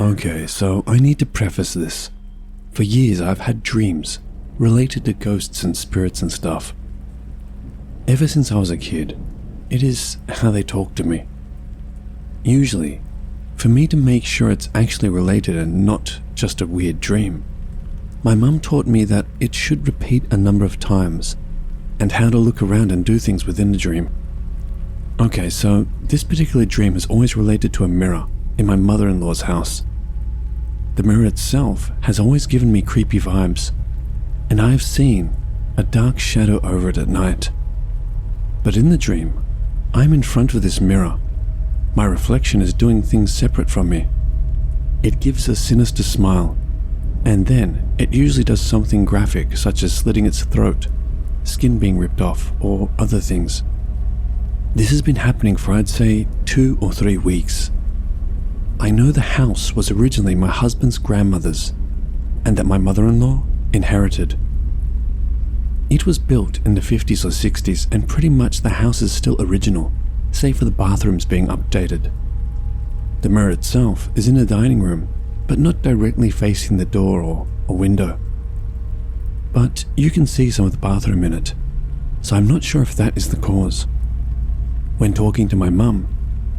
Okay, so I need to preface this. For years I've had dreams related to ghosts and spirits and stuff. Ever since I was a kid, it is how they talk to me. Usually, for me to make sure it's actually related and not just a weird dream, my mum taught me that it should repeat a number of times and how to look around and do things within the dream. Okay, so this particular dream is always related to a mirror in my mother-in-law's house. The mirror itself has always given me creepy vibes, and I have seen a dark shadow over it at night. But in the dream, I'm in front of this mirror. My reflection is doing things separate from me. It gives a sinister smile, and then it usually does something graphic, such as slitting its throat, skin being ripped off, or other things. This has been happening for, I'd say, 2 or 3 weeks. I know the house was originally my husband's grandmother's, and that my mother-in-law inherited. It was built in the 50s or 60s, and pretty much the house is still original, save for the bathrooms being updated. The mirror itself is in the dining room, but not directly facing the door or a window. But you can see some of the bathroom in it, so I'm not sure if that is the cause. When talking to my mum,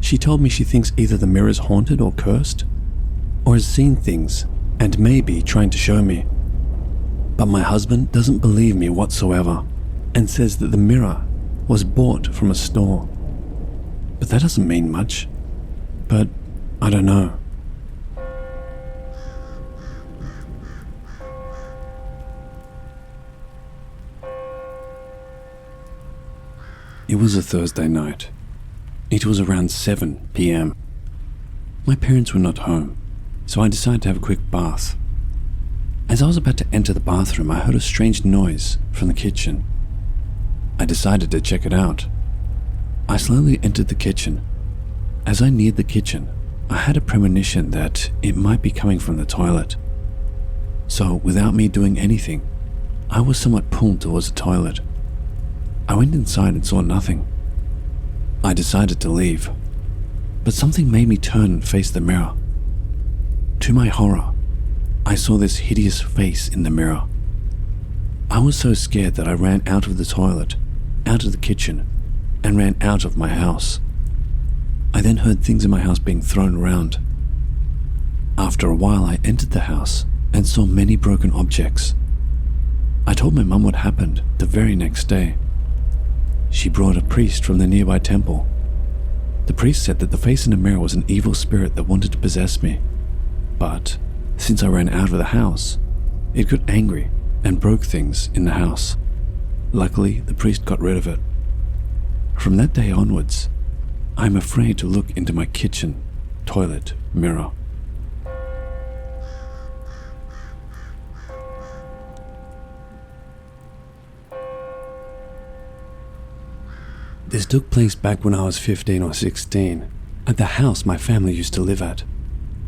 she told me she thinks either the mirror is haunted or cursed, or has seen things and may be trying to show me. But my husband doesn't believe me whatsoever and says that the mirror was bought from a store. But that doesn't mean much. But I don't know. It was a Thursday night. It was around 7 p.m. My parents were not home, so I decided to have a quick bath. As I was about to enter the bathroom, I heard a strange noise from the kitchen. I decided to check it out. I slowly entered the kitchen. As I neared the kitchen, I had a premonition that it might be coming from the toilet. So, without me doing anything, I was somewhat pulled towards the toilet. I went inside and saw nothing. I decided to leave, but something made me turn and face the mirror. To my horror, I saw this hideous face in the mirror. I was so scared that I ran out of the toilet, out of the kitchen, and ran out of my house. I then heard things in my house being thrown around. After a while, I entered the house and saw many broken objects. I told my mum what happened the very next day. She brought a priest from the nearby temple. The priest said that the face in the mirror was an evil spirit that wanted to possess me. But since I ran out of the house, it got angry and broke things in the house. Luckily, the priest got rid of it. From that day onwards, I'm afraid to look into my kitchen toilet mirror. This took place back when I was 15 or 16, at the house my family used to live at.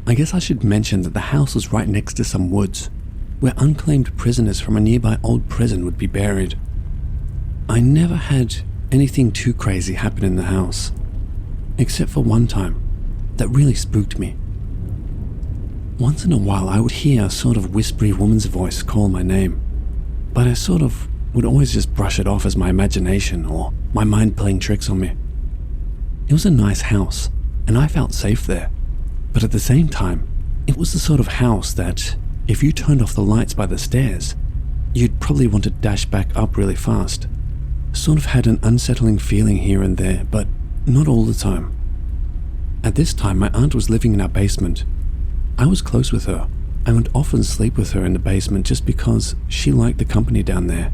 I guess I should mention that the house was right next to some woods, where unclaimed prisoners from a nearby old prison would be buried. I never had anything too crazy happen in the house, except for one time that really spooked me. Once in a while I would hear a sort of whispery woman's voice call my name, but I sort of would always just brush it off as my imagination or my mind playing tricks on me. It was a nice house, and I felt safe there, but at the same time, it was the sort of house that, if you turned off the lights by the stairs, you'd probably want to dash back up really fast. Sort of had an unsettling feeling here and there, but not all the time. At this time, my aunt was living in our basement. I was close with her. I would often sleep with her in the basement just because she liked the company down there,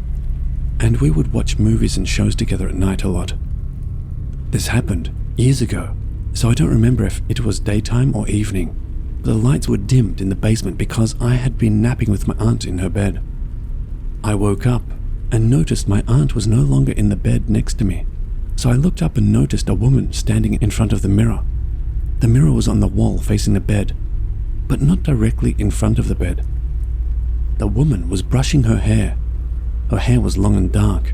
and we would watch movies and shows together at night a lot. This happened years ago, so I don't remember if it was daytime or evening. The lights were dimmed in the basement because I had been napping with my aunt in her bed. I woke up and noticed my aunt was no longer in the bed next to me, so I looked up and noticed a woman standing in front of the mirror. The mirror was on the wall facing the bed, but not directly in front of the bed. The woman was brushing her hair. Her hair was long and dark.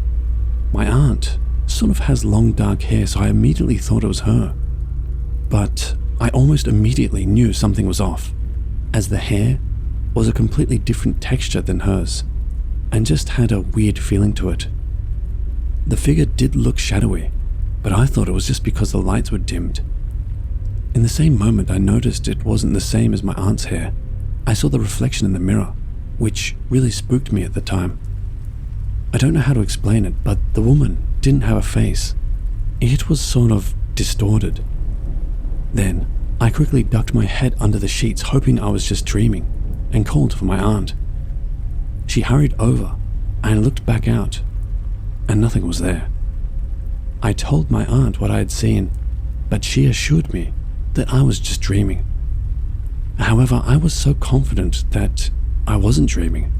My aunt sort of has long dark hair, so I immediately thought it was her. But I almost immediately knew something was off. as the hair was a completely different texture than hers and just had a weird feeling to it. The figure did look shadowy, but I thought it was just because the lights were dimmed. In the same moment I noticed it wasn't the same as my aunt's hair. I saw the reflection in the mirror, which really spooked me at the time. I don't know how to explain it, but the woman didn't have a face. It was sort of distorted. Then I quickly ducked my head under the sheets, hoping I was just dreaming, and called for my aunt. She hurried over and looked back out, and nothing was there. I told my aunt what I had seen, but she assured me that I was just dreaming. However, I was so confident that I wasn't dreaming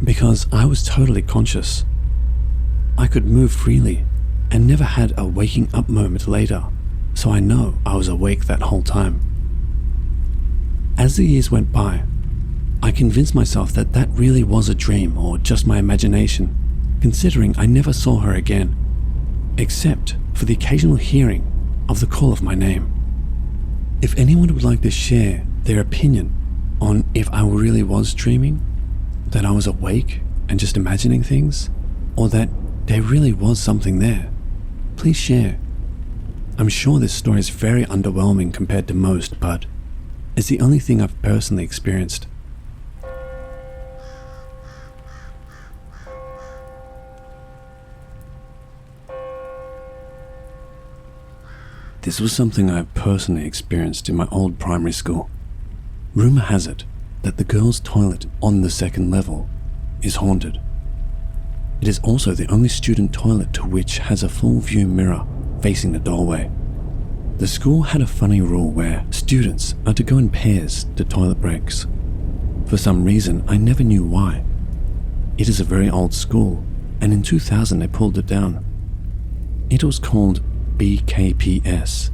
because I was totally conscious. I could move freely and never had a waking up moment later, so I know I was awake that whole time. As the years went by, I convinced myself that that really was a dream or just my imagination, considering I never saw her again, except for the occasional hearing of the call of my name. If anyone would like to share their opinion on if I really was dreaming, that I was awake and just imagining things, or that there really was something there, please share. I'm sure this story is very underwhelming compared to most, but it's the only thing I've personally experienced. This was something I personally experienced in my old primary school. Rumor has it that the girls' toilet on the second level is haunted. It is also the only student toilet to which has a full view mirror facing the doorway. The school had a funny rule where students are to go in pairs to toilet breaks. For some reason, I never knew why. It is a very old school, and in 2000 they pulled it down. It was called BKPS.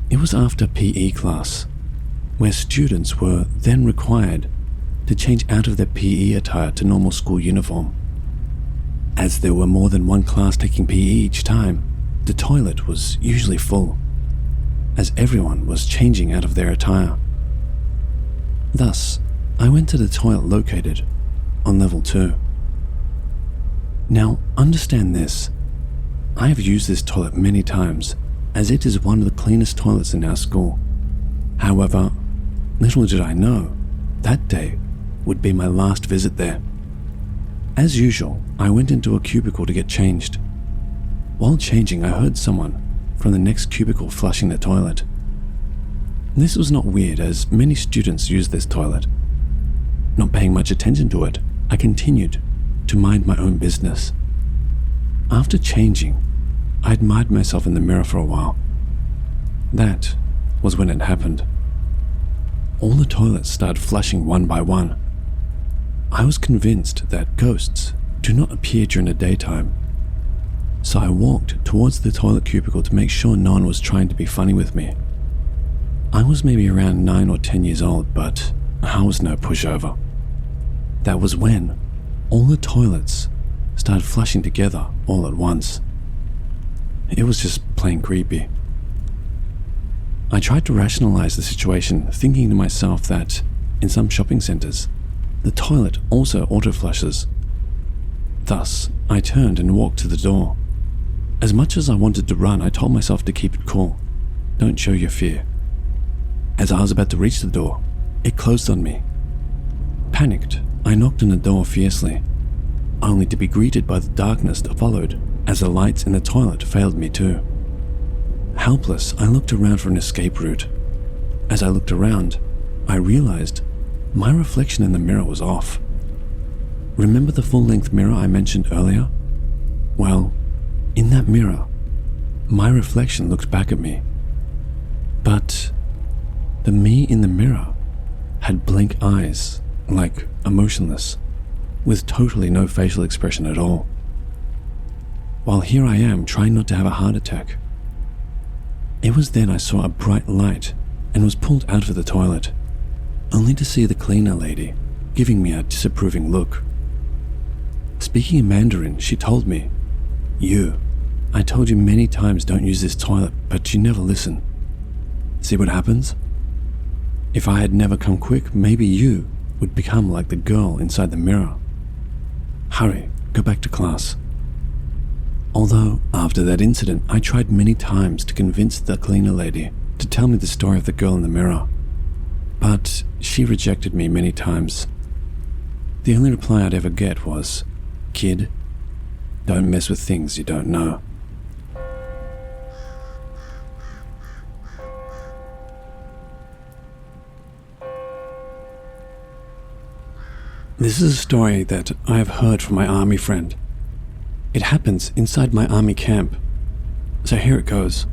It was after PE class, where students were then required to change out of their PE attire to normal school uniform. As there were more than one class taking PE each time, the toilet was usually full, as everyone was changing out of their attire. Thus, I went to the toilet located on level 2. Now, understand this. I have used this toilet many times, as it is one of the cleanest toilets in our school. However, little did I know, that day would be my last visit there. As usual, I went into a cubicle to get changed. While changing, I heard someone from the next cubicle flushing the toilet. This was not weird, as many students use this toilet. Not paying much attention to it, I continued to mind my own business. After changing, I admired myself in the mirror for a while. That was when it happened. All the toilets started flushing one by one. I was convinced that ghosts do not appear during the daytime, so I walked towards the toilet cubicle to make sure no one was trying to be funny with me. I was maybe around 9 or 10 years old, but I was no pushover. That was when all the toilets started flushing together all at once. It was just plain creepy. I tried to rationalize the situation, thinking to myself that in some shopping centers, the toilet also auto-flushes. Thus, I turned and walked to the door. As much as I wanted to run, I told myself to keep it cool. Don't show your fear. As I was about to reach the door, it closed on me. Panicked, I knocked on the door fiercely, only to be greeted by the darkness that followed as the lights in the toilet failed me too. Helpless, I looked around for an escape route. As I looked around, I realized my reflection in the mirror was off. Remember the full-length mirror I mentioned earlier? Well, in that mirror, my reflection looked back at me. But the me in the mirror had blank eyes, like emotionless, with totally no facial expression at all. While here I am trying not to have a heart attack. It was then I saw a bright light and was pulled out of the toilet, only to see the cleaner lady giving me a disapproving look. Speaking in Mandarin, she told me, "You, I told you many times don't use this toilet, but you never listen. See what happens?" If I had never come quick, maybe you would become like the girl inside the mirror. Hurry, go back to class. Although, after that incident, I tried many times to convince the cleaner lady to tell me the story of the girl in the mirror, but she rejected me many times. The only reply I'd ever get was, "Kid, don't mess with things you don't know." This is a story that I have heard from my army friend. It happens inside my army camp. So here it goes.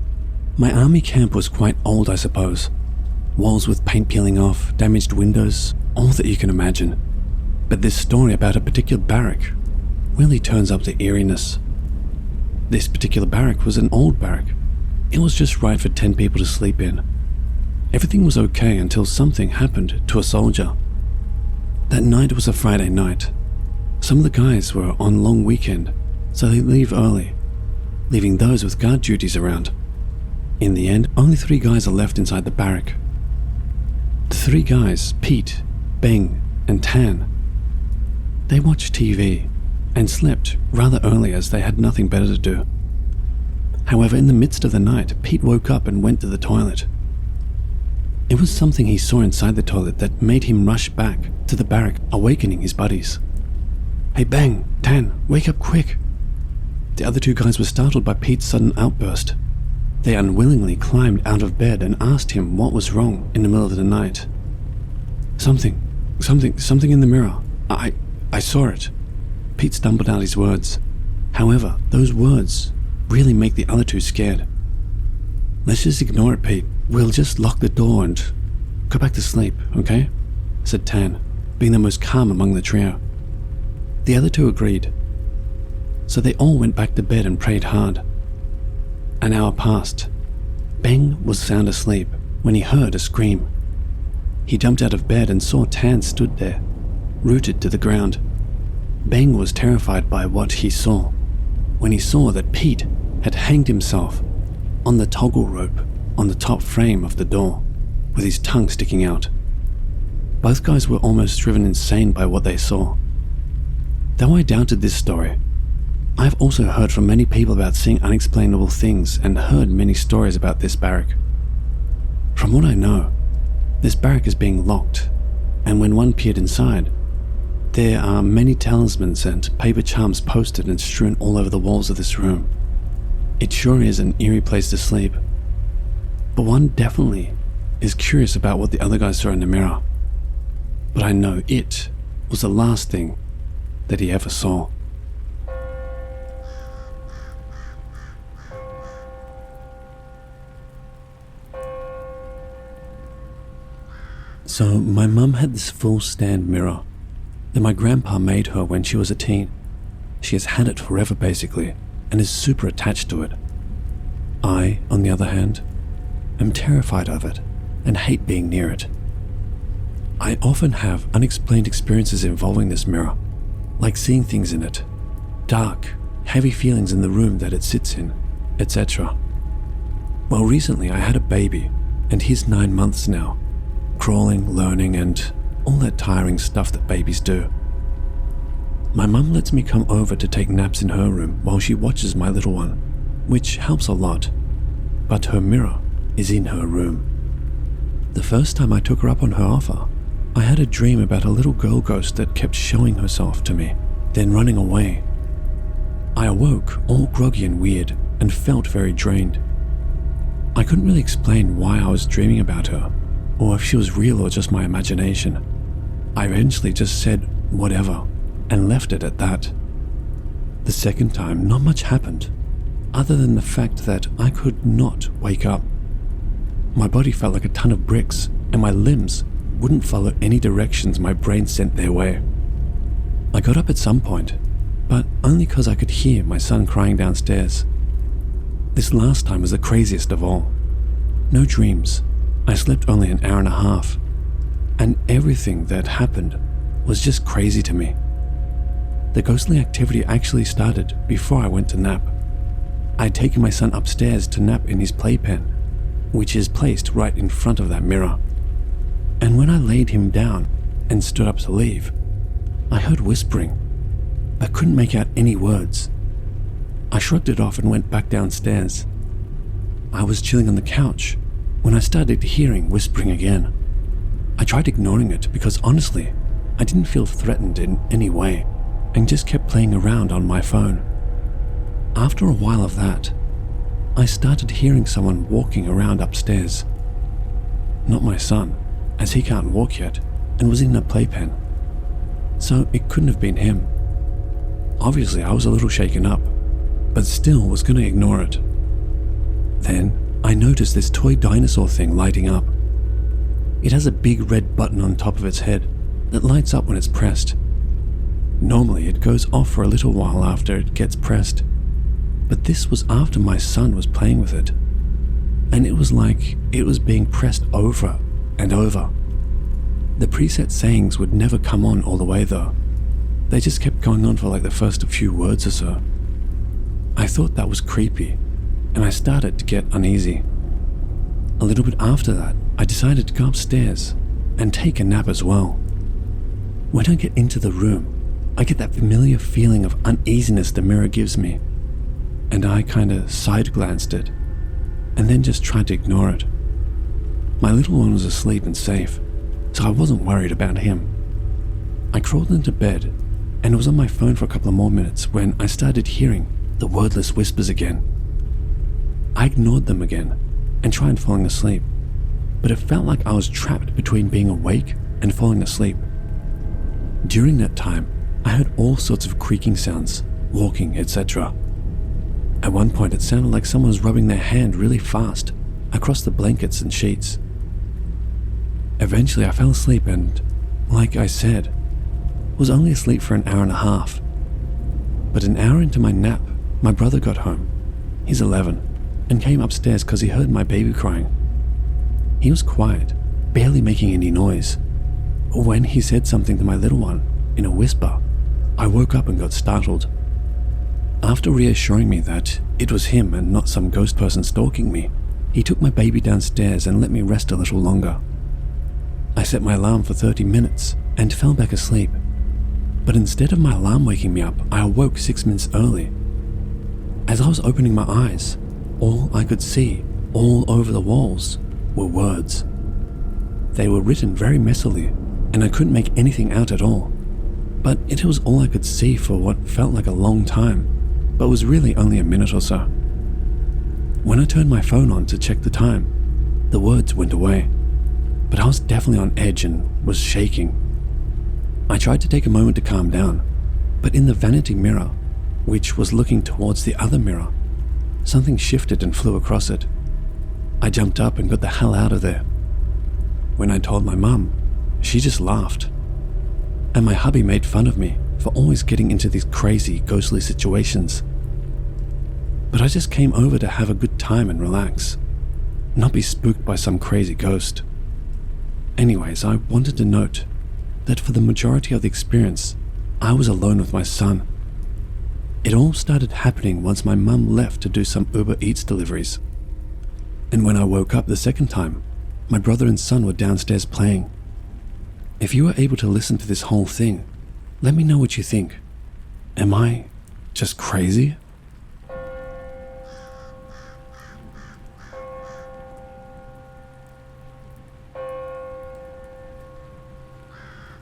My army camp was quite old, I suppose. Walls with paint peeling off, damaged windows, all that you can imagine. But this story about a particular barrack really turns up the eeriness. This particular barrack was an old barrack. It was just right for 10 people to sleep in. Everything was okay until something happened to a soldier. That night was a Friday night. Some of the guys were on long weekend, so they leave early, leaving those with guard duties around. In the end, only 3 guys are left inside the barrack. The 3 guys, Pete, Beng, and Tan, they watched TV and slept rather early as they had nothing better to do. However, in the midst of the night, Pete woke up and went to the toilet. It was something he saw inside the toilet that made him rush back to the barrack, awakening his buddies. "Hey Bang, Tan, wake up quick!" The other 2 guys were startled by Pete's sudden outburst. They unwillingly climbed out of bed and asked him what was wrong in the middle of the night. Something in the mirror. I saw it." Pete stumbled out his words. However, those words really make the other 2 scared. "Let's just ignore it, Pete. We'll just lock the door and go back to sleep, okay?" said Tan, being the most calm among the trio. The other 2 agreed. So they all went back to bed and prayed hard. An hour passed. Beng was sound asleep when he heard a scream. He jumped out of bed and saw Tan stood there, rooted to the ground. Beng was terrified by what he saw when he saw that Pete had hanged himself on the toggle rope on the top frame of the door, with his tongue sticking out. Both guys were almost driven insane by what they saw. Though I doubted this story, I have also heard from many people about seeing unexplainable things and heard many stories about this barrack. From what I know, this barrack is being locked, and when one peered inside, there are many talismans and paper charms posted and strewn all over the walls of this room. It sure is an eerie place to sleep. But one definitely is curious about what the other guys saw in the mirror. But I know it was the last thing that he ever saw. So my mum had this full stand mirror that my grandpa made her when she was a teen. She has had it forever basically and is super attached to it. I, on the other hand, am terrified of it and hate being near it. I often have unexplained experiences involving this mirror, like seeing things in it, dark, heavy feelings in the room that it sits in, etc. Well, recently I had a baby and he's 9 months now, crawling, learning, and all that tiring stuff that babies do. My mum lets me come over to take naps in her room while she watches my little one, which helps a lot, but her mirror is in her room. The first time I took her up on her offer, I had a dream about a little girl ghost that kept showing herself to me, then running away. I awoke all groggy and weird and felt very drained. I couldn't really explain why I was dreaming about her, or if she was real or just my imagination. I eventually just said whatever and left it at that. The second time, not much happened, other than the fact that I could not wake up. My body felt like a ton of bricks, and my limbs wouldn't follow any directions my brain sent their way. I got up at some point, but only because I could hear my son crying downstairs. This last time was the craziest of all. No dreams. I slept only an hour and a half, and everything that happened was just crazy to me. The ghostly activity actually started before I went to nap. I had taken my son upstairs to nap in his playpen, which is placed right in front of that mirror. and when I laid him down and stood up to leave, I heard whispering. I couldn't make out any words. I shrugged it off and went back downstairs. I was chilling on the couch when I started hearing whispering again. I tried ignoring it because honestly, I didn't feel threatened in any way and just kept playing around on my phone. After a while of that, I started hearing someone walking around upstairs. Not my son, as he can't walk yet and was in a playpen. So it couldn't have been him. Obviously, I was a little shaken up, but still was going to ignore it. Then I noticed this toy dinosaur thing lighting up. It has a big red button on top of its head that lights up when it's pressed. Normally it goes off for a little while after it gets pressed, but this was after my son was playing with it, and it was like it was being pressed over and over. The preset sayings would never come on all the way though. They just kept going on for like the first few words or so. I thought that was creepy, and I started to get uneasy. A little bit after that, I decided to go upstairs and take a nap as well. When I get into the room, I get that familiar feeling of uneasiness the mirror gives me, and I kinda side-glanced it, and then just tried to ignore it. My little one was asleep and safe, so I wasn't worried about him. I crawled into bed and was on my phone for a couple of more minutes when I started hearing the wordless whispers again. I ignored them again and tried falling asleep, but it felt like I was trapped between being awake and falling asleep. During that time, I heard all sorts of creaking sounds, walking, etc. At one point, it sounded like someone was rubbing their hand really fast across the blankets and sheets. Eventually, I fell asleep and, like I said, was only asleep for an hour and a half. But an hour into my nap, my brother got home. He's 11, and came upstairs because he heard my baby crying. He was quiet, barely making any noise. When he said something to my little one, in a whisper, I woke up and got startled. After reassuring me that it was him and not some ghost person stalking me, he took my baby downstairs and let me rest a little longer. I set my alarm for 30 minutes and fell back asleep. But instead of my alarm waking me up, I awoke 6 minutes early. As I was opening my eyes, all I could see, all over the walls, were words. They were written very messily, and I couldn't make anything out at all. But it was all I could see for what felt like a long time, but was really only a minute or so. When I turned my phone on to check the time, the words went away, but I was definitely on edge and was shaking. I tried to take a moment to calm down, but in the vanity mirror, which was looking towards the other mirror, something shifted and flew across it. I jumped up and got the hell out of there. When I told my mum, she just laughed. And my hubby made fun of me for always getting into these crazy, ghostly situations. But I just came over to have a good time and relax, not be spooked by some crazy ghost. Anyways, I wanted to note that for the majority of the experience, I was alone with my son. It all started happening once my mum left to do some Uber Eats deliveries. And when I woke up the second time, my brother and son were downstairs playing. If you were able to listen to this whole thing, let me know what you think. Am I just crazy?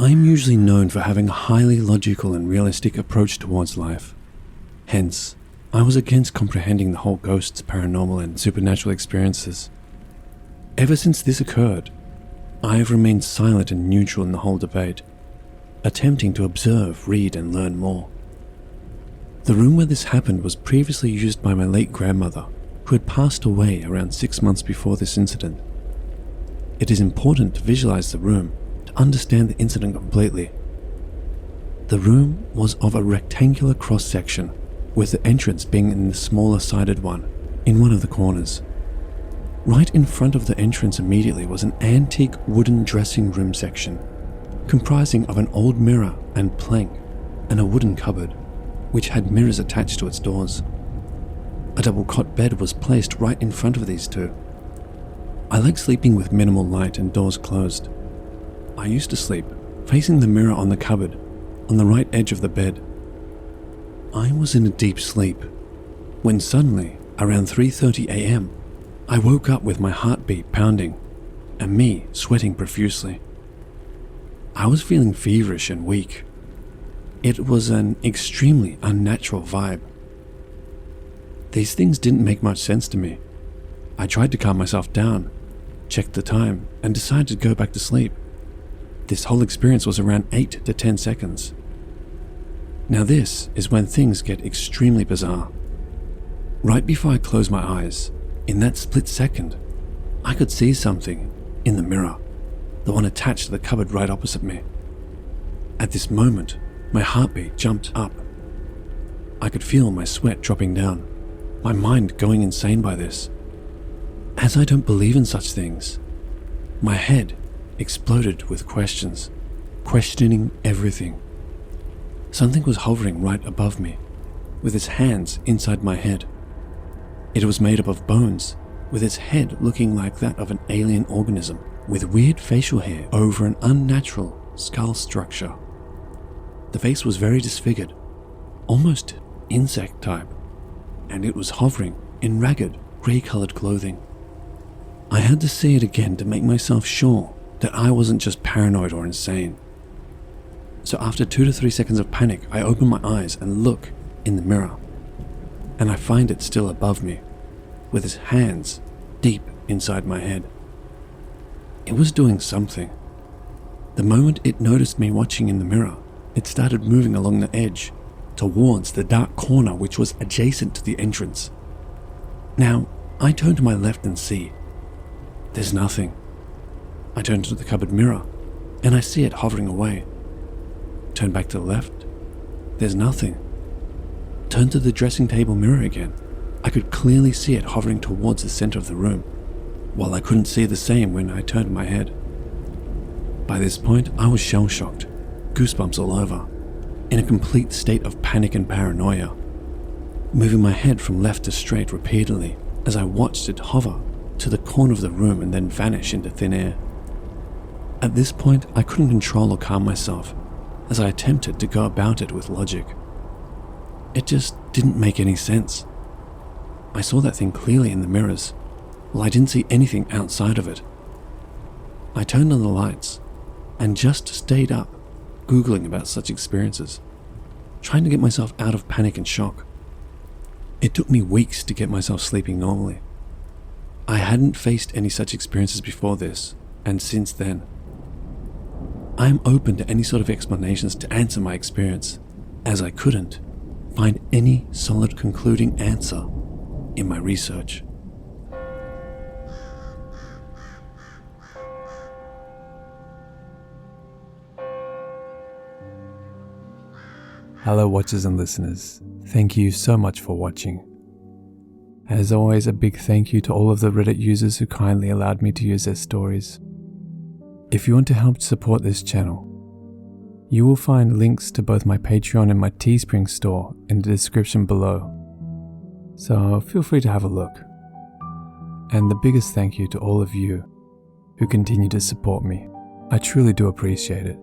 I am usually known for having a highly logical and realistic approach towards life. Hence, I was against comprehending the whole ghosts, paranormal, and supernatural experiences. Ever since this occurred, I have remained silent and neutral in the whole debate, attempting to observe, read, and learn more. The room where this happened was previously used by my late grandmother, who had passed away around 6 months before this incident. It is important to visualize the room to understand the incident completely. The room was of a rectangular cross-section, with the entrance being in the smaller sided one, in one of the corners. Right in front of the entrance immediately was an antique wooden dressing room section, comprising of an old mirror and plank, and a wooden cupboard, which had mirrors attached to its doors. A double cot bed was placed right in front of these two. I like sleeping with minimal light and doors closed, I used to sleep facing the mirror on the cupboard on the right edge of the bed. I was in a deep sleep when suddenly, around 3:30 a.m., I woke up with my heartbeat pounding and me sweating profusely. I was feeling feverish and weak. It was an extremely unnatural vibe. These things didn't make much sense to me. I tried to calm myself down, checked the time, and decided to go back to sleep. This whole experience was around 8 to 10 seconds. Now this is when things get extremely bizarre. Right before I closed my eyes, in that split second, I could see something in the mirror, the one attached to the cupboard right opposite me. At this moment, my heartbeat jumped up. I could feel my sweat dropping down, my mind going insane by this. As I don't believe in such things, my head exploded with questions, questioning everything. Something was hovering right above me, with its hands inside my head. It was made up of bones, with its head looking like that of an alien organism, with weird facial hair over an unnatural skull structure. The face was very disfigured, almost insect type, and it was hovering in ragged, grey-coloured clothing. I had to see it again to make myself sure that I wasn't just paranoid or insane. So after 2 to 3 seconds of panic, I open my eyes and look in the mirror, and I find it still above me, with its hands deep inside my head. It was doing something. The moment it noticed me watching in the mirror, it started moving along the edge towards the dark corner which was adjacent to the entrance. Now, I turn to my left and see there's nothing. I turn to the cupboard mirror and I see it hovering away. Turn back to the left, there's nothing. Turn to the dressing table mirror again. I could clearly see it hovering towards the center of the room, while I couldn't see the same when I turned my head. By this point, I was shell-shocked, goosebumps all over, in a complete state of panic and paranoia, moving my head from left to straight repeatedly as I watched it hover to the corner of the room and then vanish into thin air. At this point, I couldn't control or calm myself as I attempted to go about it with logic. It just didn't make any sense. I saw that thing clearly in the mirrors, while I didn't see anything outside of it. I turned on the lights and just stayed up, Googling about such experiences, trying to get myself out of panic and shock. It took me weeks to get myself sleeping normally. I hadn't faced any such experiences before this, and since then. I am open to any sort of explanations to answer my experience, as I couldn't find any solid concluding answer in my research. Hello watchers and listeners, thank you so much for watching. As always, a big thank you to all of the Reddit users who kindly allowed me to use their stories. If you want to help support this channel, you will find links to both my Patreon and my Teespring store in the description below, so feel free to have a look. And the biggest thank you to all of you who continue to support me. I truly do appreciate it.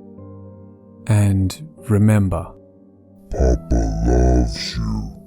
And remember, Papa loves you.